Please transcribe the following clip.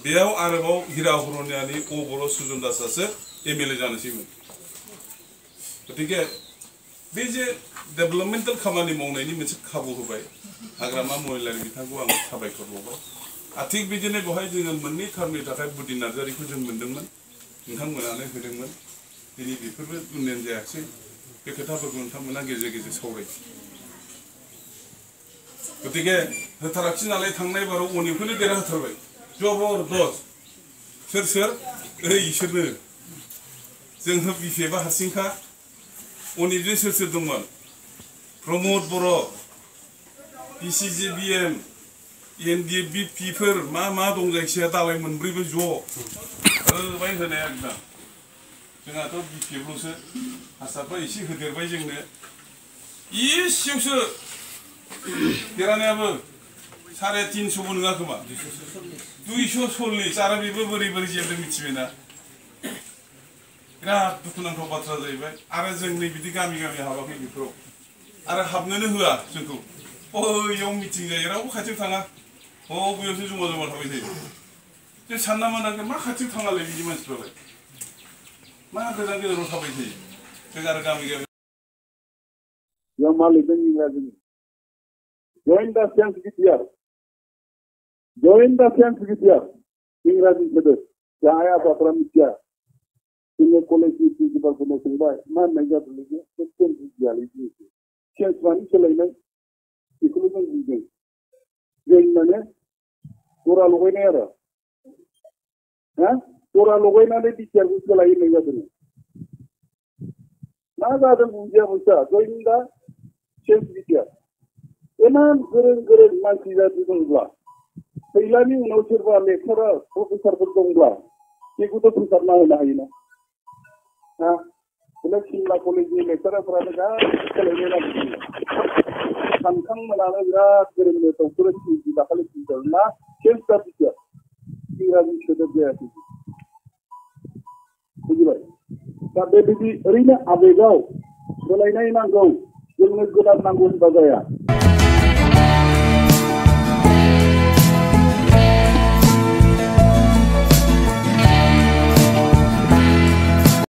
बेयाव आरोबाव हिरा हरनियानि बर' सुजन दासआसो एमएलए जानोसैमोन गतिके बे जे डेभेलपमेन्टेल खामानि मावनायनि मोनसे खाबु होबाय हाग्रामा महिलारि बिथांखौ आं साबायखर बावबाय थिग बिदिनो बेवहाय जोङो मोननै टार्मनि थाखाय बुदि नार्जारिखौ जों मोन्दोंमोन नोंथांमोनानो होदोंमोन दिनै बेफोरबो उन्नयन जायाखिसै बे खोथाफोरखौ नोंथांमोना गेजेर गेजेर सावराय गतिके होथाराखिसै नालाय थांनाय बाराव अनिखौनो देरहाहोथारबाय जबरदस्त सोर सोर इसोरनो जोंहा बिपिएफआ हारसिंखा अनिजों सोर सोर दंमोन प्रमद बर' पिसिजिबिएम एनडिएफबिपिफोर मा दं जायखिया दालाय मोनब्रैबो ज' होबाय होनाया एकदम जोंहाथ' बिपिएफल'सो हारसाफ्रा एसे होदेरबाय जोंनो इसेयावसो देरहानायाबो 350 नङा खोमा 240 आरो बेबो बोरै बोरै जेबो मिथिबायना बिराद दुखुनांथाव बाथ्रा जाहैबाय आरो जों नै बिदि गामि गामि हाबाखै बेफोराव आरो हाबनोनो होआ जोंखौ बैयाव मिटिं जायो रावबो खाथियाव थाङा बैयावसो जमा जमा थाबाय थायो जों सानना मोनाखै मा खाथियाव थाङालाय बिदि मानसिफ्रालाय मा गोजान गोजानाव थाबाय थायो जों आरो गामि गामि yang maling ingrazini join the sense gitiar ingrazini sede jaya patra mitya ini kolektif kita punya sebab mana negara lagi sekian dialih ini siapa swani selain itu pun juga join mana orang logai ni ada orang logai ni di siapa selain negara ini nada ada punya muka join the Sensitif. Eman gereng masih jadi dongla. Pelani uno serba lekara profesor berdongla. Iku tu profesor mana ini? Kalau Simla College ni lekara berada kalau ni nak. Samkang mana berat gereng ni tu surat sih dah kalau sih na sensitif. Kira ni sudah jadi. Begitu. Tapi di rina abegau. Kalau ini nangau. Yang negara nanggung bagaya.